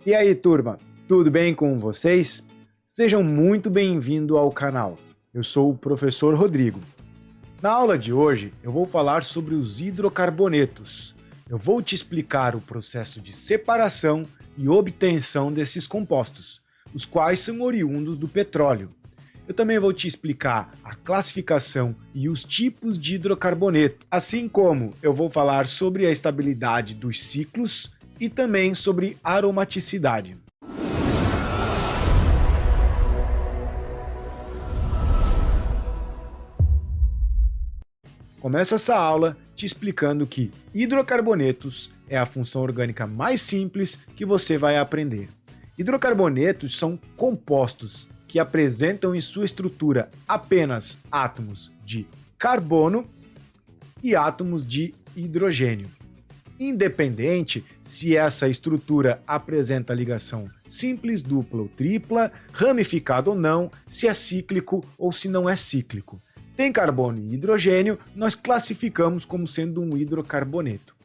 E aí, turma, tudo bem com vocês? Sejam muito bem-vindos ao canal. Eu sou o professor Rodrigo. Na aula de hoje, eu vou falar sobre os hidrocarbonetos. Eu vou te explicar o processo de separação e obtenção desses compostos, os quais são oriundos do petróleo. Eu também vou te explicar a classificação e os tipos de hidrocarboneto, assim como eu vou falar sobre a estabilidade dos ciclos e também sobre aromaticidade. Começo essa aula te explicando que hidrocarbonetos é a função orgânica mais simples que você vai aprender. Hidrocarbonetos são compostos que apresentam em sua estrutura apenas átomos de carbono e átomos de hidrogênio. Independente se essa estrutura apresenta ligação simples, dupla ou tripla, ramificada ou não, se é cíclico ou se não é cíclico. Tem carbono e hidrogênio, nós classificamos como sendo um hidrocarboneto.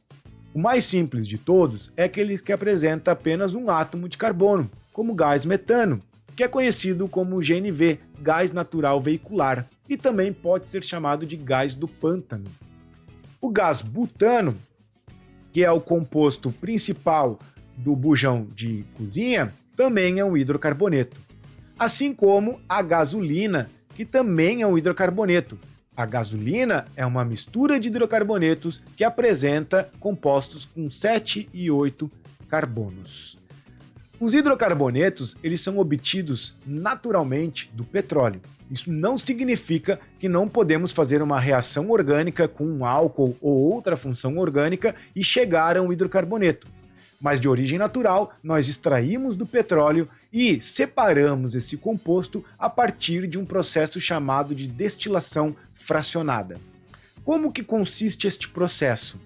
O mais simples de todos é aquele que apresenta apenas um átomo de carbono, como o gás metano, que é conhecido como GNV, gás natural veicular, e também pode ser chamado de gás do pântano. O gás butano, que é o composto principal do bujão de cozinha, também é um hidrocarboneto. Assim como a gasolina, que também é um hidrocarboneto. A gasolina é uma mistura de hidrocarbonetos que apresenta compostos com 7 e 8 carbonos. Os hidrocarbonetos, eles são obtidos naturalmente do petróleo. Isso não significa que não podemos fazer uma reação orgânica com um álcool ou outra função orgânica e chegar a um hidrocarboneto. Mas de origem natural, nós extraímos do petróleo e separamos esse composto a partir de um processo chamado de destilação fracionada. Como que consiste este processo?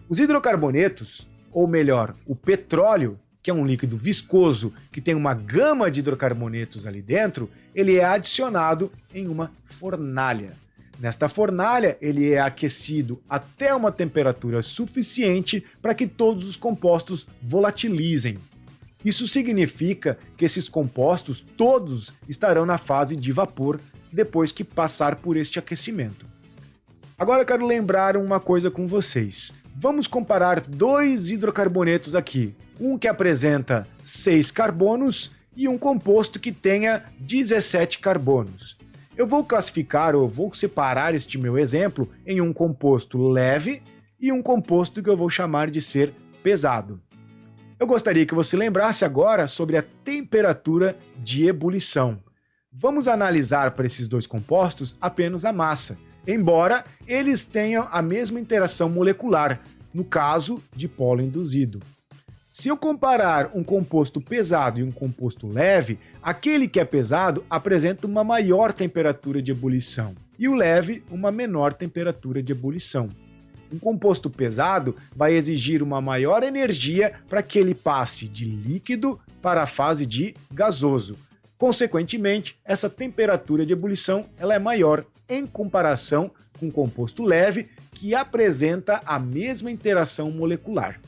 Os hidrocarbonetos, ou melhor, o petróleo, que é um líquido viscoso que tem uma gama de hidrocarbonetos ali dentro, ele é adicionado em uma fornalha. Nesta fornalha, ele é aquecido até uma temperatura suficiente para que todos os compostos volatilizem. Isso significa que esses compostos todos estarão na fase de vapor depois que passar por este aquecimento. Agora eu quero lembrar uma coisa com vocês. Vamos comparar dois hidrocarbonetos aqui. Um que apresenta 6 carbonos e um composto que tenha 17 carbonos. Eu vou classificar ou vou separar este meu exemplo em um composto leve e um composto que eu vou chamar de ser pesado. Eu gostaria que você lembrasse agora sobre a temperatura de ebulição. Vamos analisar para esses dois compostos apenas a massa, embora eles tenham a mesma interação molecular, no caso de polo induzido. Se eu comparar um composto pesado e um composto leve, aquele que é pesado apresenta uma maior temperatura de ebulição e o leve uma menor temperatura de ebulição. Um composto pesado vai exigir uma maior energia para que ele passe de líquido para a fase de gasoso. Consequentemente, essa temperatura de ebulição ela é maior em comparação com o composto leve, que apresenta a mesma interação molecular.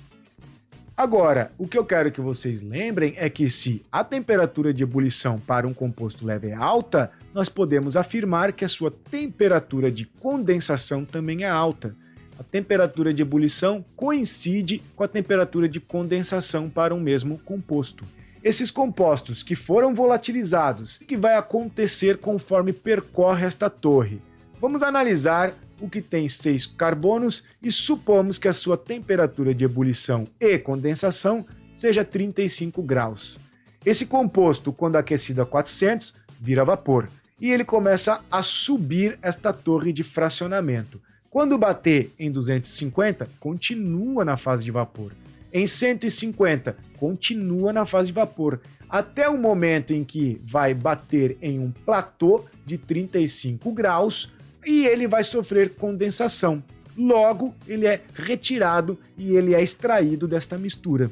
Agora, o que eu quero que vocês lembrem é que se a temperatura de ebulição para um composto leve é alta, nós podemos afirmar que a sua temperatura de condensação também é alta. A temperatura de ebulição coincide com a temperatura de condensação para um mesmo composto. Esses compostos que foram volatilizados, o que vai acontecer conforme percorre esta torre? Vamos analisar o que tem 6 carbonos e supomos que a sua temperatura de ebulição e condensação seja 35 graus. Esse composto, quando aquecido a 400, vira vapor e ele começa a subir esta torre de fracionamento. Quando bater em 250, continua na fase de vapor. Em 150, continua na fase de vapor, até o momento em que vai bater em um platô de 35 graus, e ele vai sofrer condensação. Logo, ele é retirado e ele é extraído desta mistura.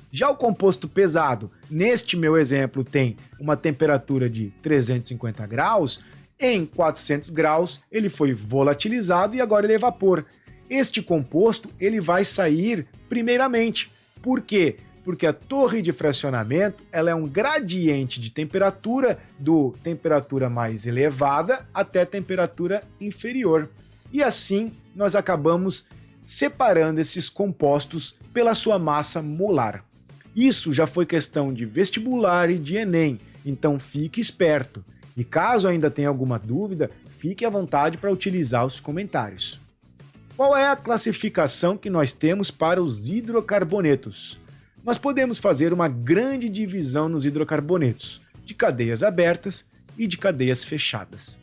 Já o composto pesado, neste meu exemplo, tem uma temperatura de 350 graus, em 400 graus ele foi volatilizado e agora ele é vapor. Este composto ele vai sair primeiramente. Por quê? porque a torre de fracionamento ela é um gradiente de temperatura, do temperatura mais elevada até temperatura inferior. E assim nós acabamos separando esses compostos pela sua massa molar. Isso já foi questão de vestibular e de Enem, então fique esperto. E caso ainda tenha alguma dúvida, fique à vontade para utilizar os comentários. Qual é a classificação que nós temos para os hidrocarbonetos? Nós podemos fazer uma grande divisão nos hidrocarbonetos, de cadeias abertas e de cadeias fechadas.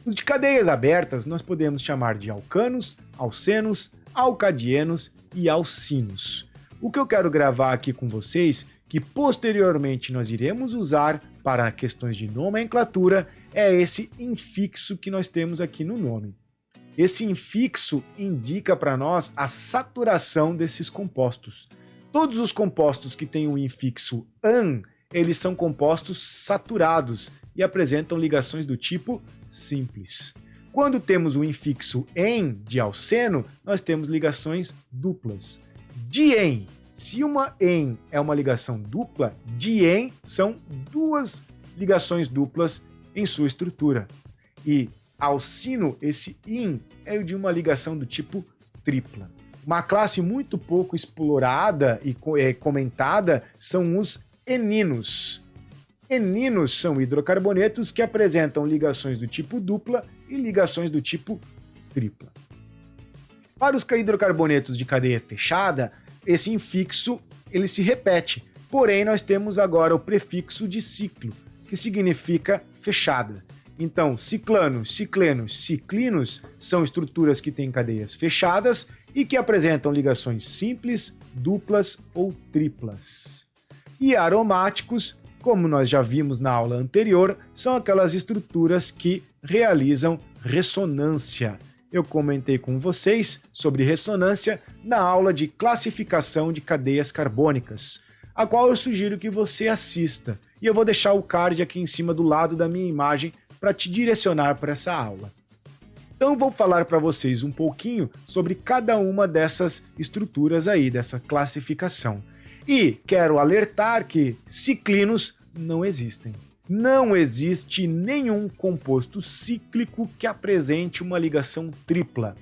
Os de cadeias abertas nós podemos chamar de alcanos, alcenos, alcadienos e alcinos. O que eu quero gravar aqui com vocês, que posteriormente nós iremos usar para questões de nomenclatura, é esse infixo que nós temos aqui no nome. Esse infixo indica para nós a saturação desses compostos. Todos os compostos que têm o infixo -an, eles são compostos saturados e apresentam ligações do tipo simples. Quando temos o infixo -en de alceno, nós temos ligações duplas. Dien, se uma -en é uma ligação dupla, dien são duas ligações duplas em sua estrutura. E alcino, esse -in, é de uma ligação do tipo tripla. Uma classe muito pouco explorada e comentada são os eninos. Eninos são hidrocarbonetos que apresentam ligações do tipo dupla e ligações do tipo tripla. Para os hidrocarbonetos de cadeia fechada, esse infixo ele se repete, porém nós temos agora o prefixo de ciclo, que significa fechada. Então, ciclanos, ciclenos, ciclinos são estruturas que têm cadeias fechadas e que apresentam ligações simples, duplas ou triplas. E aromáticos, como nós já vimos na aula anterior, são aquelas estruturas que realizam ressonância. Eu comentei com vocês sobre ressonância na aula de classificação de cadeias carbônicas, a qual eu sugiro que você assista. E eu vou deixar o card aqui em cima do lado da minha imagem para te direcionar para essa aula. Então vou falar para vocês um pouquinho sobre cada uma dessas estruturas aí, dessa classificação. E quero alertar que ciclinos não existem. Não existe nenhum composto cíclico que apresente uma ligação tripla.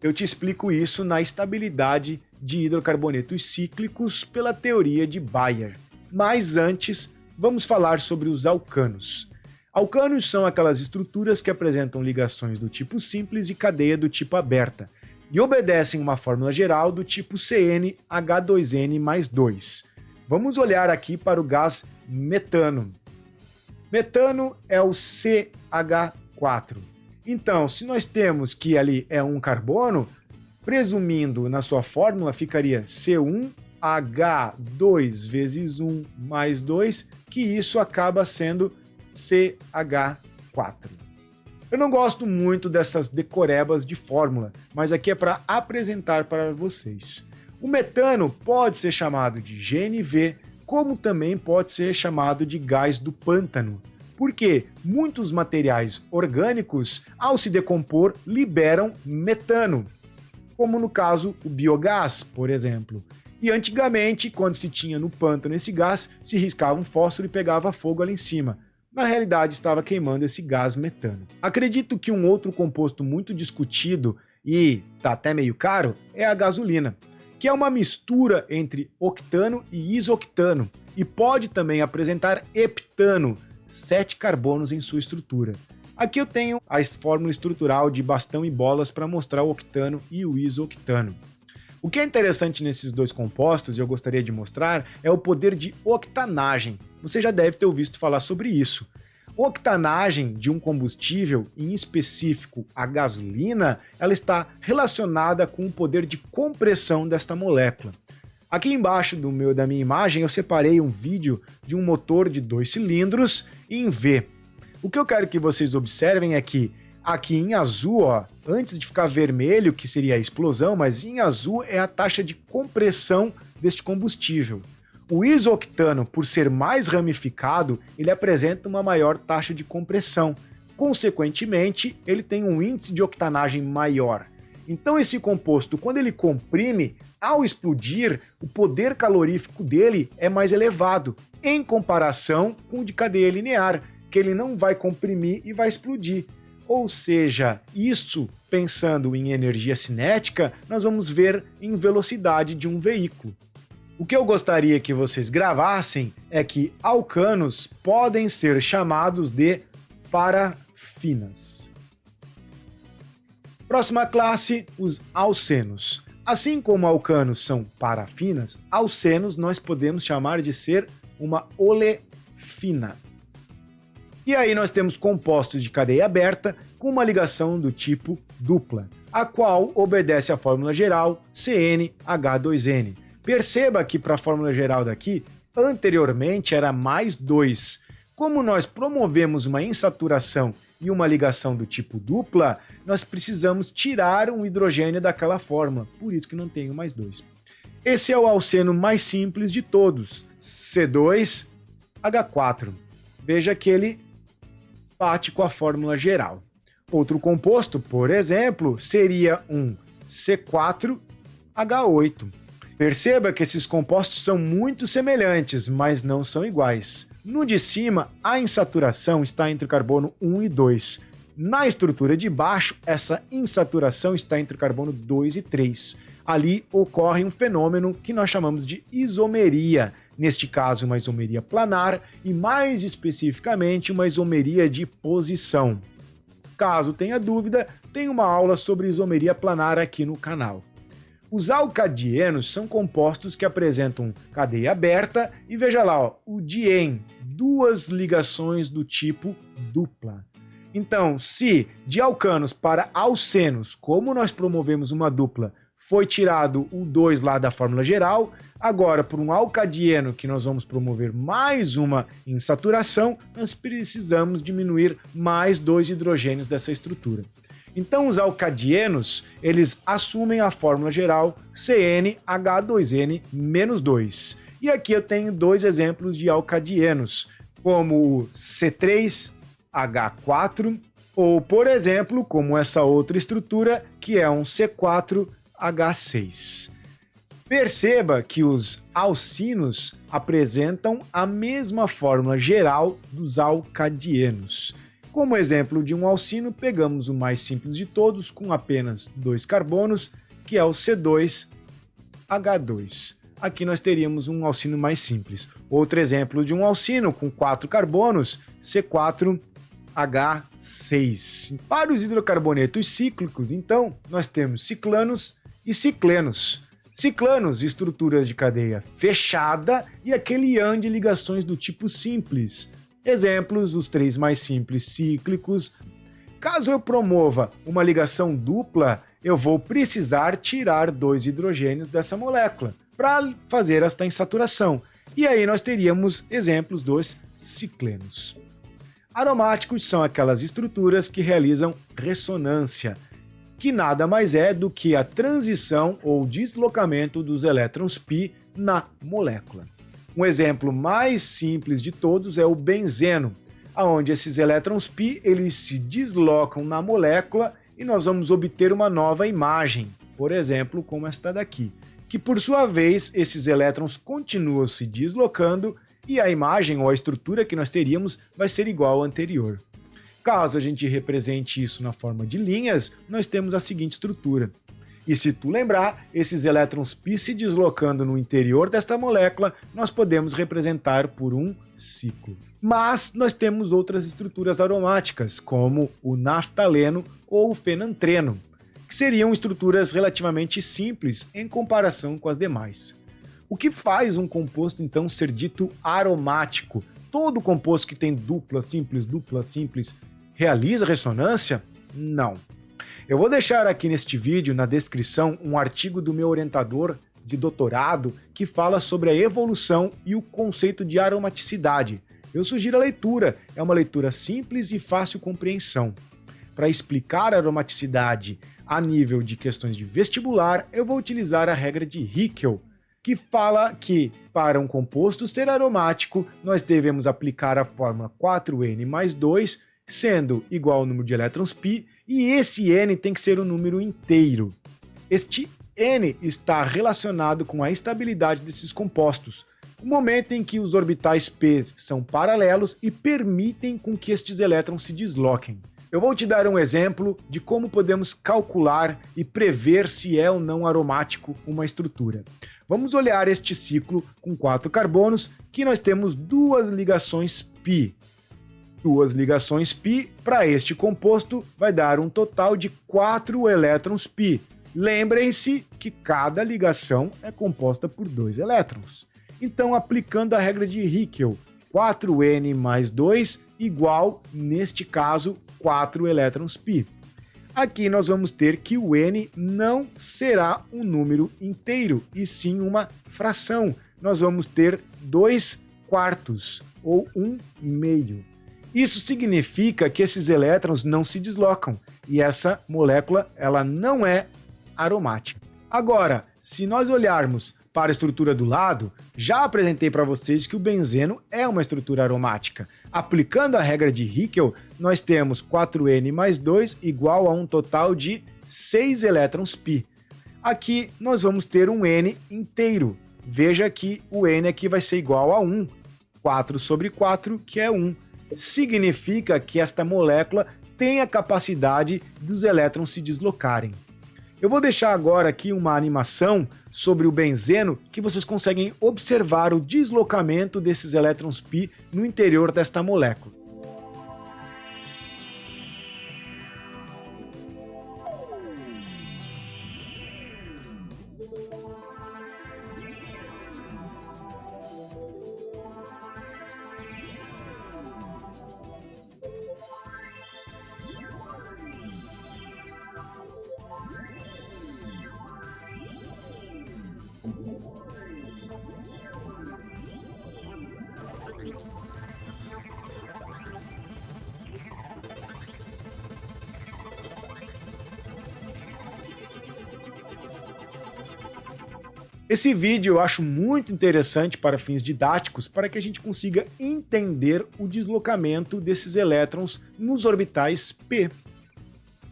Eu te explico isso na estabilidade de hidrocarbonetos cíclicos pela teoria de Bayer. Mas antes, vamos falar sobre os alcanos. Alcanos são aquelas estruturas que apresentam ligações do tipo simples e cadeia do tipo aberta, e obedecem uma fórmula geral do tipo CnH2n mais 2. Vamos olhar aqui para o gás metano. Metano é o CH4. Então, se nós temos que ali é um carbono, presumindo na sua fórmula, ficaria C1H2 vezes 1 mais 2, que isso acaba sendo CH4. Eu não gosto muito dessas decorebas de fórmula, mas aqui é para apresentar para vocês. O metano pode ser chamado de GNV, como também pode ser chamado de gás do pântano, porque muitos materiais orgânicos, ao se decompor, liberam metano, como no caso o biogás, por exemplo. E antigamente, quando se tinha no pântano esse gás, se riscava um fósforo e pegava fogo ali em cima. Na realidade, estava queimando esse gás metano. Acredito que um outro composto muito discutido e tá até meio caro é a gasolina, que é uma mistura entre octano e isoctano e pode também apresentar heptano, 7 carbonos em sua estrutura. Aqui eu tenho a fórmula estrutural de bastão e bolas para mostrar o octano e o isoctano. O que é interessante nesses dois compostos, e eu gostaria de mostrar, é o poder de octanagem. Você já deve ter ouvido falar sobre isso. Octanagem de um combustível, em específico a gasolina, ela está relacionada com o poder de compressão desta molécula. Aqui embaixo da minha imagem eu separei um vídeo de um motor de 2 cilindros em V. O que eu quero que vocês observem é que aqui em azul, ó, antes de ficar vermelho, que seria a explosão, mas em azul é a taxa de compressão deste combustível. O isoctano, por ser mais ramificado, ele apresenta uma maior taxa de compressão. Consequentemente, ele tem um índice de octanagem maior. Então esse composto, quando ele comprime, ao explodir, o poder calorífico dele é mais elevado, em comparação com o de cadeia linear, que ele não vai comprimir e vai explodir. Ou seja, isso, pensando em energia cinética, nós vamos ver em velocidade de um veículo. O que eu gostaria que vocês gravassem é que alcanos podem ser chamados de parafinas. Próxima classe, os alcenos. Assim como alcanos são parafinas, alcenos nós podemos chamar de ser uma olefina. E aí nós temos compostos de cadeia aberta com uma ligação do tipo dupla, a qual obedece à fórmula geral CnH2n. Perceba que para a fórmula geral daqui, anteriormente era mais 2. Como nós promovemos uma insaturação e uma ligação do tipo dupla, nós precisamos tirar um hidrogênio daquela fórmula, por isso que não tenho mais 2. Esse é o alceno mais simples de todos, C2H4. Veja que ele bate com a fórmula geral. Outro composto, por exemplo, seria um C4H8. Perceba que esses compostos são muito semelhantes, mas não são iguais. No de cima, a insaturação está entre o carbono 1 e 2. Na estrutura de baixo, essa insaturação está entre o carbono 2 e 3. Ali ocorre um fenômeno que nós chamamos de isomeria. Neste caso, uma isomeria planar e, mais especificamente, uma isomeria de posição. Caso tenha dúvida, tem uma aula sobre isomeria planar aqui no canal. Os alcadienos são compostos que apresentam cadeia aberta e veja lá, ó, o dien, duas ligações do tipo dupla. Então, se de alcanos para alcenos, como nós promovemos uma dupla, foi tirado o 2 lá da fórmula geral, agora por um alcadieno que nós vamos promover mais uma insaturação, nós precisamos diminuir mais 2 hidrogênios dessa estrutura. Então os alcadienos, eles assumem a fórmula geral CnH2n-2. E aqui eu tenho 2 exemplos de alcadienos, como o C3H4 ou, por exemplo, como essa outra estrutura que é um C4H6. Perceba que os alcinos apresentam a mesma fórmula geral dos alcadienos. Como exemplo de um alcino, pegamos o mais simples de todos, com apenas 2 carbonos, que é o C2H2. Aqui nós teríamos um alcino mais simples. Outro exemplo de um alcino com 4 carbonos, C4H6. Para os hidrocarbonetos cíclicos, então, nós temos ciclanos e ciclenos. Ciclanos, estruturas de cadeia fechada e aquele íon de ligações do tipo simples. Exemplos, os 3 mais simples cíclicos. Caso eu promova uma ligação dupla, eu vou precisar tirar 2 hidrogênios dessa molécula para fazer esta insaturação. E aí nós teríamos exemplos dos ciclenos. Aromáticos são aquelas estruturas que realizam ressonância, que nada mais é do que a transição ou deslocamento dos elétrons π na molécula. Um exemplo mais simples de todos é o benzeno, onde esses elétrons π eles se deslocam na molécula e nós vamos obter uma nova imagem, por exemplo, como esta daqui, que por sua vez esses elétrons continuam se deslocando e a imagem ou a estrutura que nós teríamos vai ser igual à anterior. Caso a gente represente isso na forma de linhas, nós temos a seguinte estrutura. E se tu lembrar, esses elétrons π se deslocando no interior desta molécula, nós podemos representar por um ciclo. Mas nós temos outras estruturas aromáticas, como o naftaleno ou o fenantreno, que seriam estruturas relativamente simples em comparação com as demais. O que faz um composto, então, ser dito aromático? Todo composto que tem dupla simples, realiza ressonância? Não. Eu vou deixar aqui neste vídeo, na descrição, um artigo do meu orientador de doutorado que fala sobre a evolução e o conceito de aromaticidade. Eu sugiro a leitura, é uma leitura simples e fácil compreensão. Para explicar a aromaticidade a nível de questões de vestibular, eu vou utilizar a regra de Hickel, que fala que, para um composto ser aromático, nós devemos aplicar a fórmula 4n mais 2, sendo igual ao número de elétrons π, E esse N tem que ser um número inteiro. Este N está relacionado com a estabilidade desses compostos, o momento em que os orbitais p são paralelos e permitem com que estes elétrons se desloquem. Eu vou te dar um exemplo de como podemos calcular e prever se é ou não aromático uma estrutura. Vamos olhar este ciclo com 4 carbonos, que nós temos 2 ligações π. 2 ligações π para este composto vai dar um total de 4 elétrons π. Lembrem-se que cada ligação é composta por 2 elétrons. Então, aplicando a regra de Hickel, 4n mais 2 igual, neste caso, 4 elétrons π. Aqui nós vamos ter que o n não será um número inteiro, e sim uma fração. Nós vamos ter 2 quartos, ou 1/2. Isso significa que esses elétrons não se deslocam, e essa molécula ela não é aromática. Agora, se nós olharmos para a estrutura do lado, já apresentei para vocês que o benzeno é uma estrutura aromática. Aplicando a regra de Hickel, nós temos 4n mais 2 igual a um total de 6 elétrons π. Aqui nós vamos ter um n inteiro. Veja que o n aqui vai ser igual a 1. 4 sobre 4, que é 1. Significa que esta molécula tem a capacidade dos elétrons se deslocarem. Eu vou deixar agora aqui uma animação sobre o benzeno que vocês conseguem observar o deslocamento desses elétrons π no interior desta molécula. Esse vídeo eu acho muito interessante para fins didáticos, para que a gente consiga entender o deslocamento desses elétrons nos orbitais p.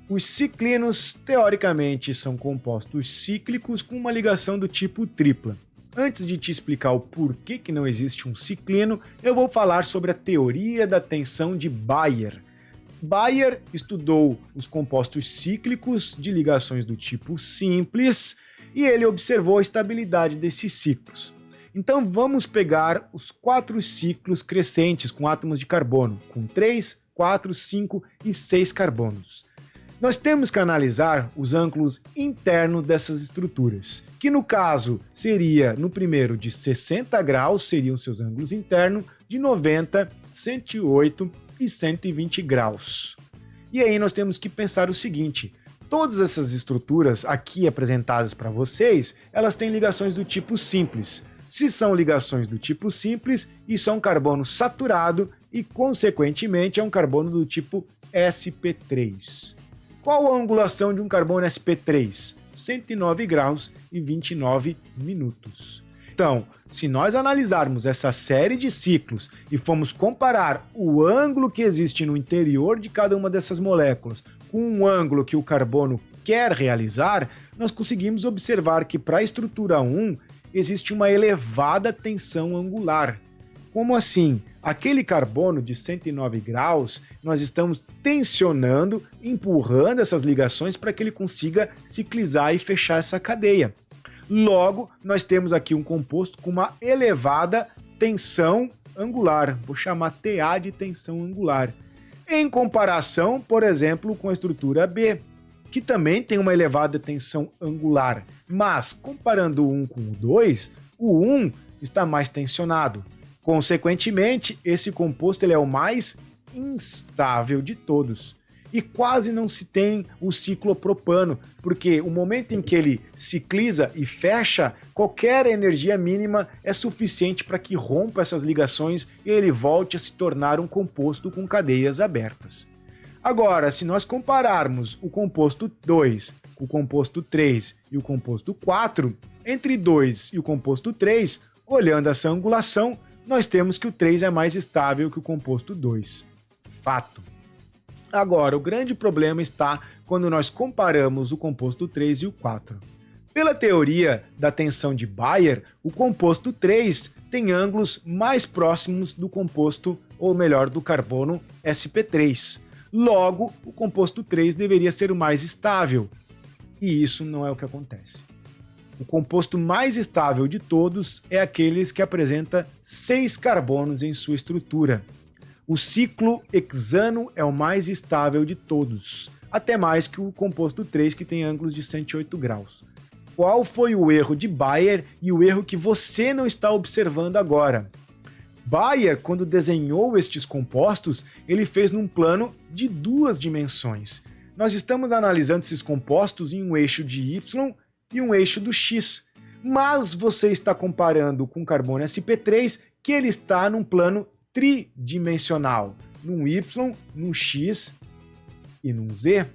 Os ciclinos, teoricamente, são compostos cíclicos com uma ligação do tipo tripla. Antes de te explicar o porquê que não existe um ciclino, eu vou falar sobre a teoria da tensão de Bayer. Bayer estudou os compostos cíclicos de ligações do tipo simples e ele observou a estabilidade desses ciclos. Então vamos pegar os 4 ciclos crescentes com átomos de carbono, com 3, 4, 5 e 6 carbonos. Nós temos que analisar os ângulos internos dessas estruturas, que no caso seria, no primeiro de 60 graus, seriam seus ângulos internos, de 90, 108 e 120 graus. E aí nós temos que pensar o seguinte: todas essas estruturas aqui apresentadas para vocês, elas têm ligações do tipo simples. Se são ligações do tipo simples, isso é um carbono saturado e, consequentemente, é um carbono do tipo sp3. Qual a angulação de um carbono sp3? 109 graus e 29 minutos. Então, se nós analisarmos essa série de ciclos e formos comparar o ângulo que existe no interior de cada uma dessas moléculas com um ângulo que o carbono quer realizar, nós conseguimos observar que para a estrutura 1 existe uma elevada tensão angular. Como assim? Aquele carbono de 109 graus, nós estamos tensionando, empurrando essas ligações para que ele consiga ciclizar e fechar essa cadeia. Logo, nós temos aqui um composto com uma elevada tensão angular, vou chamar TA de tensão angular, em comparação, por exemplo, com a estrutura B, que também tem uma elevada tensão angular, mas comparando o 1 com o 2, o 1 está mais tensionado. Consequentemente, esse composto ele é o mais instável de todos. E quase não se tem o ciclopropano, porque o momento em que ele cicliza e fecha, qualquer energia mínima é suficiente para que rompa essas ligações e ele volte a se tornar um composto com cadeias abertas. Agora, se nós compararmos o composto 2, o composto 3 e o composto 4, entre 2 e o composto 3, olhando essa angulação, nós temos que o 3 é mais estável que o composto 2. Fato. Agora, o grande problema está quando nós comparamos o composto 3 e o 4. Pela teoria da tensão de Bayer, o composto 3 tem ângulos mais próximos do composto, ou melhor, do carbono sp3. Logo, o composto 3 deveria ser o mais estável. E isso não é o que acontece. O composto mais estável de todos é aquele que apresenta 6 carbonos em sua estrutura. O ciclohexano é o mais estável de todos, até mais que o composto 3, que tem ângulos de 108 graus. Qual foi o erro de Bayer e o erro que você não está observando agora? Bayer, quando desenhou estes compostos, ele fez num plano de 2 dimensões. Nós estamos analisando esses compostos em um eixo de Y e um eixo do X, mas você está comparando com o carbono sp3, que ele está num plano tridimensional, num Y, num X e num Z.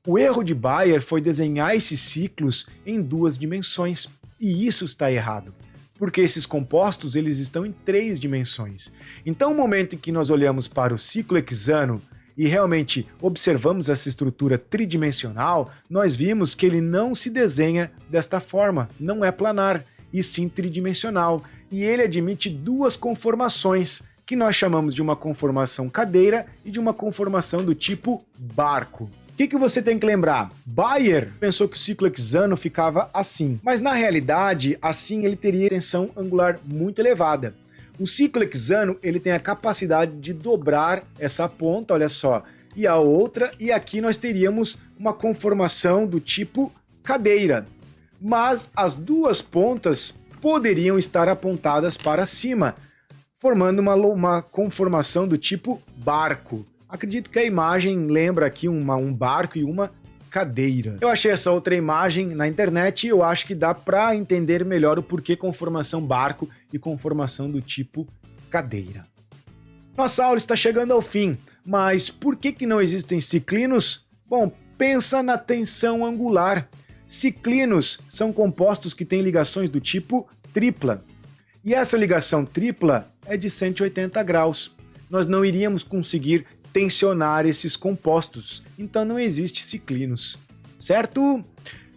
O erro de Bayer foi desenhar esses ciclos em 2 dimensões, e isso está errado, porque esses compostos eles estão em 3 dimensões. Então, no momento em que nós olhamos para o ciclohexano e realmente observamos essa estrutura tridimensional, nós vimos que ele não se desenha desta forma, não é planar, e sim tridimensional, e ele admite 2 conformações, que nós chamamos de uma conformação cadeira e de uma conformação do tipo barco. O que você tem que lembrar? Bayer pensou que o ciclohexano ficava assim, mas na realidade, assim ele teria tensão angular muito elevada. O ciclohexano ele tem a capacidade de dobrar essa ponta, olha só, e a outra, e aqui nós teríamos uma conformação do tipo cadeira. Mas as 2 pontas poderiam estar apontadas para cima, formando uma conformação do tipo barco. Acredito que a imagem lembra aqui um barco e uma cadeira. Eu achei essa outra imagem na internet e eu acho que dá para entender melhor o porquê conformação barco e conformação do tipo cadeira. Nossa aula está chegando ao fim, mas por que não existem ciclinos? Bom, pensa na tensão angular. Ciclinos são compostos que têm ligações do tipo tripla. E essa ligação tripla é de 180 graus. Nós não iríamos conseguir tensionar esses compostos, então não existe ciclinos, certo?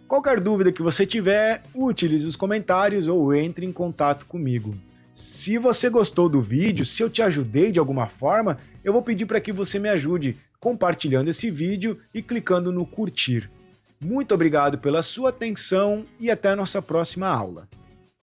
Qualquer dúvida que você tiver, utilize os comentários ou entre em contato comigo. Se você gostou do vídeo, se eu te ajudei de alguma forma, eu vou pedir para que você me ajude compartilhando esse vídeo e clicando no curtir. Muito obrigado pela sua atenção e até a nossa próxima aula.